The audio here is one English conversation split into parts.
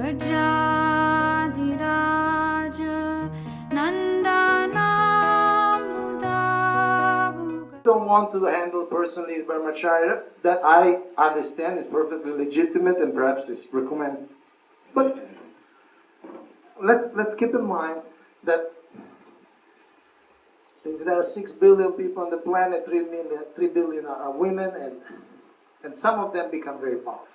Don't want to handle personally brahmacharya, that I understand is perfectly legitimate and perhaps is recommended. But let's keep in mind that if there are 6 billion people on the planet, 3 billion are women, and some of them become very powerful.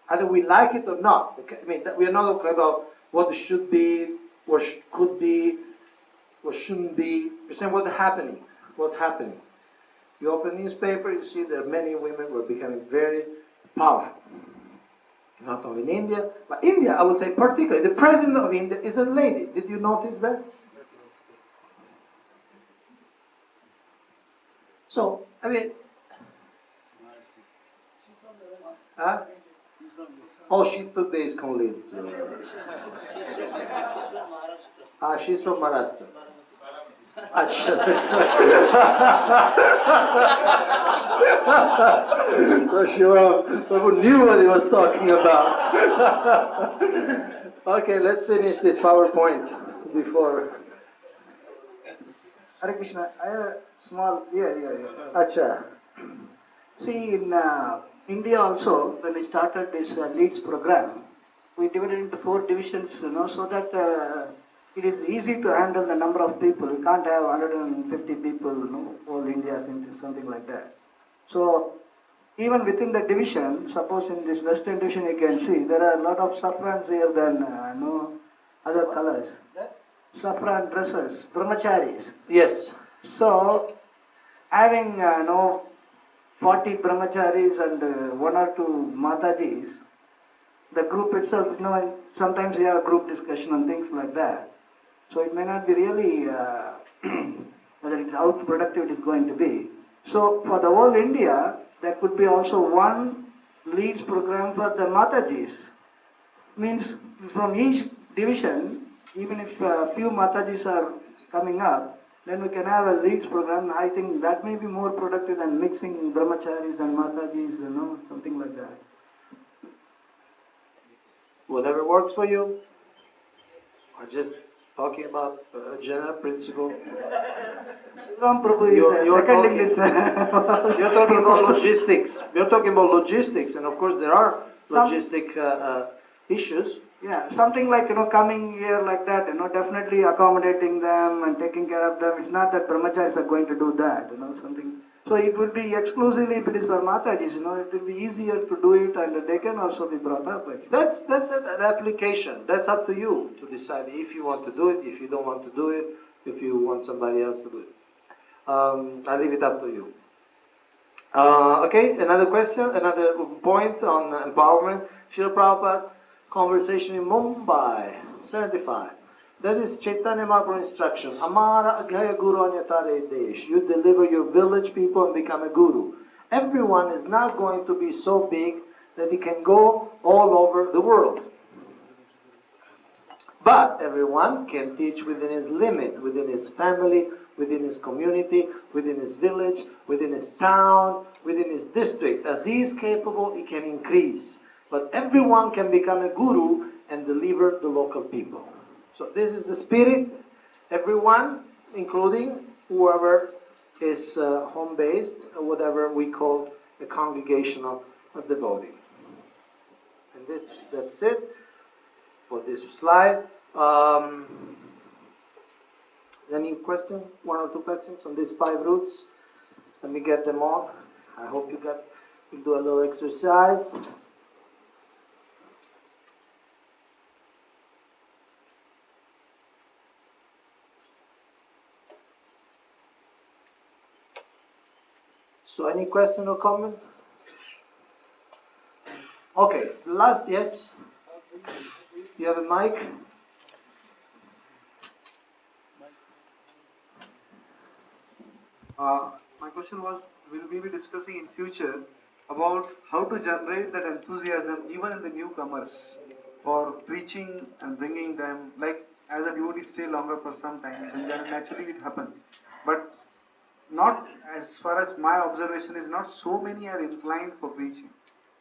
Either we like it or not. Okay? I mean, we are not talking about what should be, what could be, what shouldn't be. We're saying what's happening. What's happening? You open a newspaper, you see that many women were becoming very powerful. Not only in India, but India, I would say particularly. The president of India is a lady. Did you notice that? So, I mean, huh? Oh, she took the ISKCON leads. She's from Maharashtra. So Prabhu knew what he was talking about. Okay, let's finish this PowerPoint before. Hare Krishna, I have a small, yeah. Acha. See, in India also, when we started this LEADS program, we divided into 4 divisions, so that it is easy to handle the number of people. You can't have 150 people, whole India, something like that. So, even within the division, suppose in this western division you can see, there are a lot of saffrans here than other colors. Saffron dresses, brahmacharis. Yes. So, having 40 brahmacharis and 1 or 2 matajis, the group itself, sometimes we have a group discussion and things like that. So it may not be really whether how productive it is going to be. So for the whole India, there could be also one LEADS program for the matajis. Means from each division, even if a few matajis are coming up, then we can have a LEADS program. I think that may be more productive than mixing brahmacharis and matajis, something like that. Whatever works for you. Or just talking about a general principle. Prabhu, You're talking about logistics. We're talking about logistics, and of course there are logistic issues. Yeah, something like, coming here like that, definitely accommodating them and taking care of them. It's not that brahmacharis are going to do that, something. So it will be exclusively, if it is for matajis, it will be easier to do it, and they can also be brought up. That's an application. That's up to you to decide if you want to do it, if you don't want to do it, if you want somebody else to do it. I leave it up to you. Okay, another question, another point on empowerment. Srila Prabhupada, conversation in Mumbai, 75. That is Chaitanya Mahaprabhu's instruction. Amara Aghaya Guru Anyatare Desh. You deliver your village people and become a guru. Everyone is not going to be so big that he can go all over the world. But everyone can teach within his limit, within his family, within his community, within his village, within his town, within his district. As he is capable, he can increase. But everyone can become a guru and deliver the local people. So this is the spirit. Everyone, including whoever is home-based, or whatever we call a congregation of devotee. And that's it for this slide. Any question? 1 or 2 questions on these 5 roots? Let me get them all. I hope you do a little exercise. So any question or comment? Okay, last, yes? You have a mic? My question was, will we be discussing in future about how to generate that enthusiasm even in the newcomers for preaching and bringing them, like as a devotee stay longer for some time, and then naturally it happens. But not, as far as my observation is, not so many are inclined for preaching.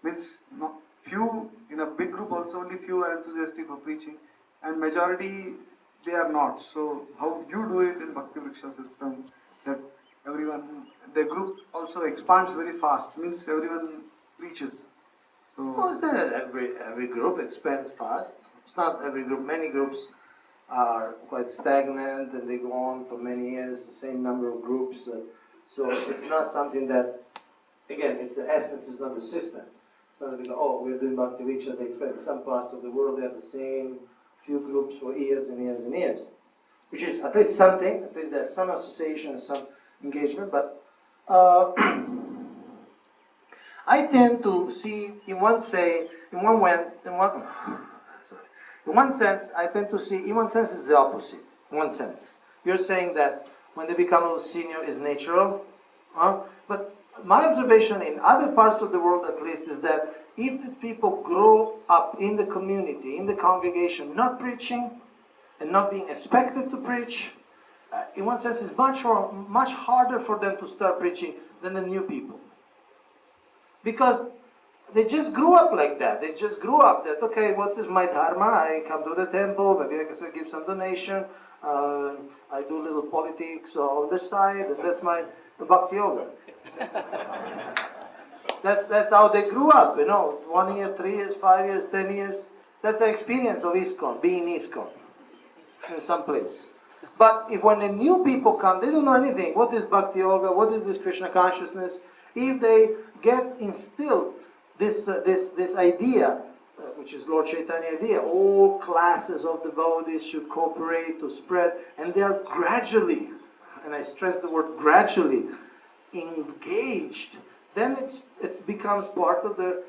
Means few in a big group also only few are enthusiastic for preaching, and majority they are not. So how you do it in Bhakti Vriksha system, that everyone, the group also expands very fast, means everyone preaches. Well, So it's not that every group expands fast. It's not every group. Many groups are quite stagnant and they go on for many years, the same number of groups. So it's not something that, again, it's the essence, it's not the system. It's not that we go, oh, we're doing Bhakti Vriksha, they expand. Some parts of the world, they have the same few groups for years and years and years. Which is at least something, at least there's some association, some engagement, but I tend to see, in one sense, I tend to see, in one sense, it's the opposite. In one sense, you're saying that when they become a little senior is natural, but my observation in other parts of the world, at least, is that if the people grow up in the community, in the congregation, not preaching and not being expected to preach, in one sense, it's much harder for them to start preaching than the new people. Because they just grew up like that. They just grew up that, okay, what is my dharma? I come to the temple, maybe I can give some donation, I do little politics on the side, and that's my bhakti yoga. That's how they grew up, 1 year, 3 years, 5 years, 10 years. That's the experience of ISKCON, being in ISKCON, in some place. But if when the new people come, they don't know anything. What is bhakti yoga? What is this Krishna consciousness? If they get instilled this idea, which is Lord Chaitanya idea, all classes of devotees should cooperate to spread, and they are gradually, and I stress the word gradually, engaged, then it becomes part of their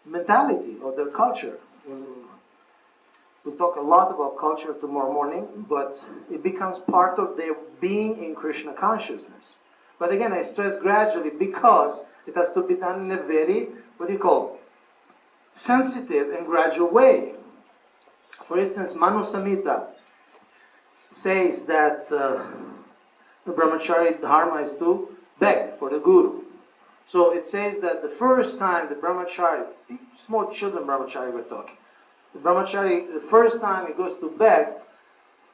mentality, of their culture. We'll talk a lot about culture tomorrow morning, but it becomes part of their being in Krishna consciousness. But again, I stress gradually because it has to be done in a very, sensitive and gradual way. For instance, Manu Samhita says that the brahmachari dharma is to beg for the guru. So it says that the first time the brahmachari, small children brahmachari we're talking, the brahmachari, the first time he goes to beg,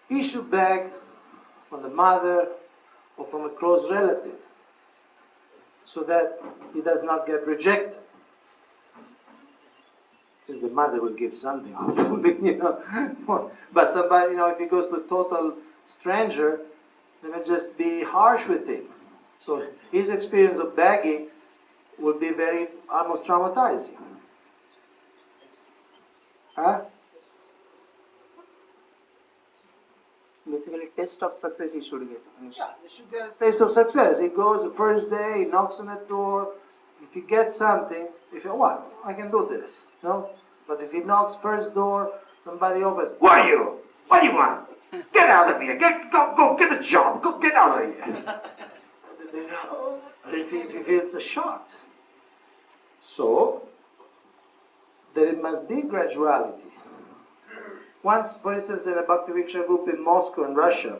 he should beg from the mother or from a close relative, so that he does not get rejected. Because the mother will give something, hopefully, But somebody, if he goes to a total stranger, then it just be harsh with him. So his experience of begging would be very, almost traumatizing. Basically, test of success he should get. Yeah, they should get a taste of success. He goes the first day, he knocks on the door. If he gets something, what? I can do this. No? But if he knocks first door, somebody opens, who are you? What do you want? Get out of here. Go get a job. Go get out of here. He feels shocked. So, there must be graduality. Once, for instance, in a Bhakti Vriksha group in Moscow, in Russia,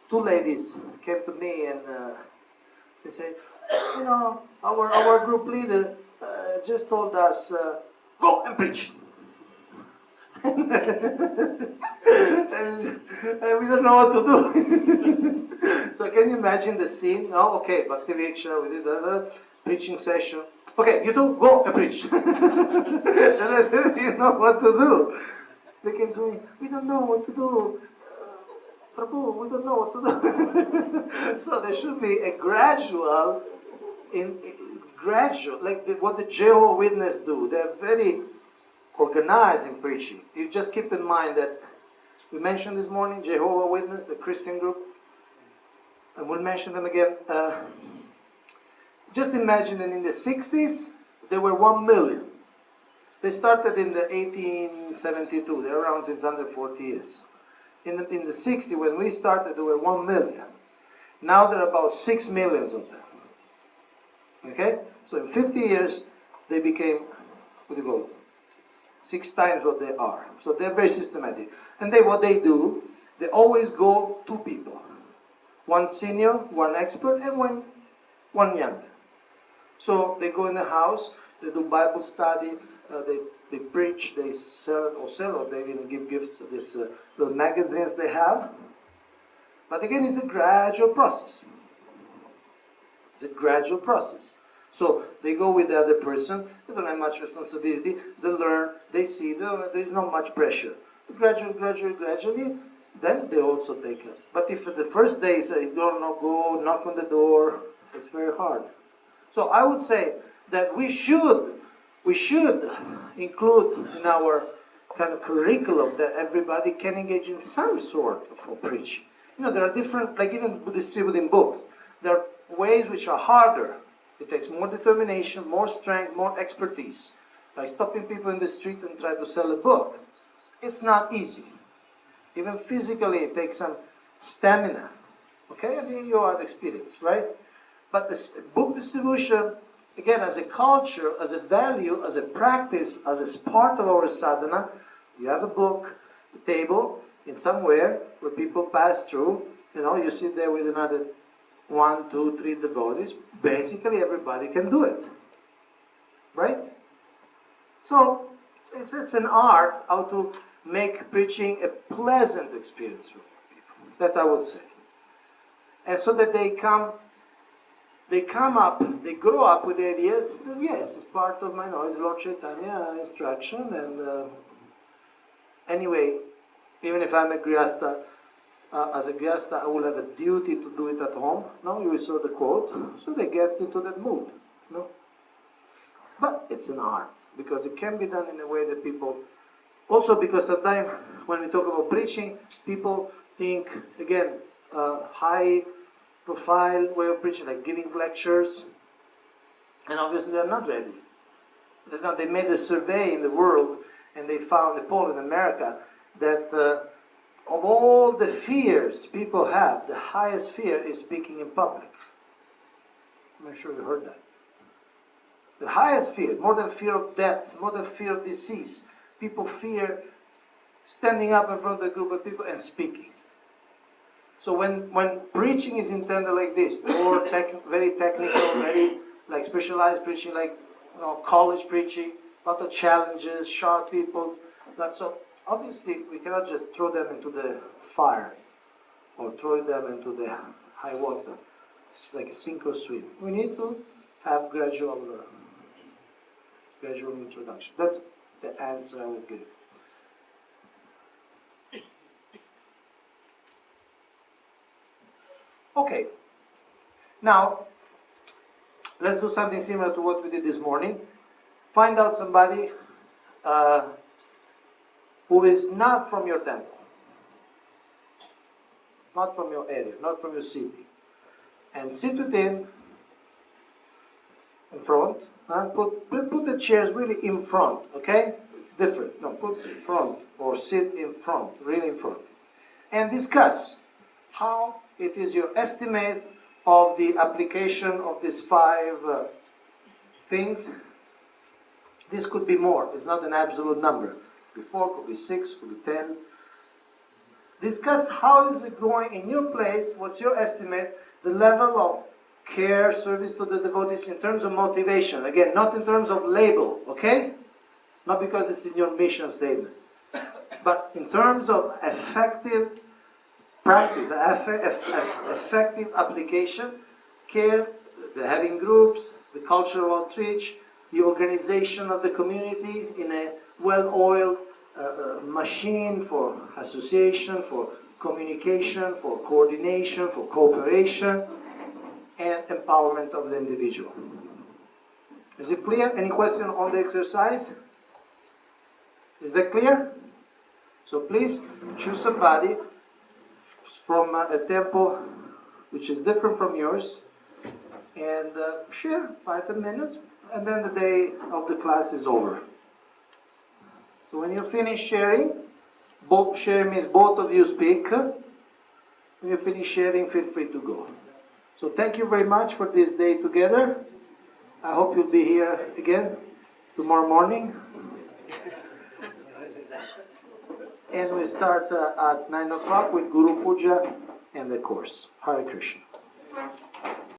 2 ladies came to me and they said, our group leader just told us, go and preach. and we don't know what to do. So can you imagine the scene? No, okay, Bhakti Vriksha, we did a preaching session. Okay, you two, go and preach. And I didn't know what to do. They came to me, we don't know what to do. Prabhu, we don't know what to do. So there should be a gradual, like what the Jehovah's Witnesses do. They're very organized in preaching. You just keep in mind that we mentioned this morning, Jehovah's Witnesses, the Christian group, and we'll mention them again. Just imagine that in the 60s, there were 1 million. They started in the 1872. They're around since under 40 years. In the 60s, when we started, there were 1 million. Now there are about 6 millions of them. Okay? So in 50 years, they became, 6 times what they are. So they're very systematic. And what they do, they always go 2 people. 1 senior, 1 expert, and one younger. So they go in the house, they do Bible study, they preach, they sell, or they even give gifts to these little magazines they have. But again, it's a gradual process. It's a gradual process. So they go with the other person, they don't have much responsibility, they learn, they see, there's not much pressure. Gradually, then they also take it. But if the first day you don't go, knock on the door, it's very hard. So I would say that we should include in our kind of curriculum that everybody can engage in some sort of preaching. There are different, like even distributing books, there are ways which are harder. It takes more determination, more strength, more expertise. Like stopping people in the street and try to sell a book. It's not easy. Even physically, it takes some stamina. Okay, I think you have experience, right? But this book distribution, again, as a culture, as a value, as a practice, as a part of our sadhana, you have a book, a table, in somewhere where people pass through. You sit there with another 1, 2, 3 devotees. Basically, everybody can do it, right? So it's an art how to make preaching a pleasant experience for people. That I would say, and so that they grow up with the idea that yes, it's part of my knowledge, Lord Chaitanya instruction, and anyway, even if I'm a grihastha, as a grihastha, I will have a duty to do it at home. No, you saw the quote, so they get into that mood. No, but it's an art because it can be done in a way that people. Also, because sometimes when we talk about preaching, people think again high profile way of preaching, like giving lectures, and obviously they're not ready. They made a survey in the world, and they found a poll in America that of all the fears people have, the highest fear is speaking in public. I'm sure you heard that. The highest fear, more than fear of death, more than fear of disease, people fear standing up in front of a group of people and speaking. So when preaching is intended like this, or very technical, very like specialized preaching, like college preaching, lot of challenges, sharp people. So obviously we cannot just throw them into the fire or throw them into the high water. It's like a sink or swim. We need to have gradual introduction. That's the answer I would give. Okay, now let's do something similar to what we did this morning. Find out somebody who is not from your temple, not from your area, not from your city, and sit with him in front, and put the chairs really in front, okay? It's different. No, put in front or sit in front, really in front, and discuss how it is your estimate of the application of these 5 things. This could be more. It's not an absolute number. Could be 4, could be 6, could be 10. Discuss how is it going in your place. What's your estimate? The level of care, service to the devotees in terms of motivation. Again, not in terms of label, okay? Not because it's in your mission statement. But in terms of effective practice, effective application, care, the having groups, the cultural outreach, the organization of the community in a well-oiled machine for association, for communication, for coordination, for cooperation, and empowerment of the individual. Is it clear? Any question on the exercise? Is that clear? So please choose somebody from a temple which is different from yours, and share 5-10 minutes, and then the day of the class is over. So when you finish sharing, sharing means both of you speak. When you finish sharing, feel free to go. So thank you very much for this day together. I hope you'll be here again tomorrow morning. And we start at 9 o'clock with Guru Puja and the course. Hare Krishna.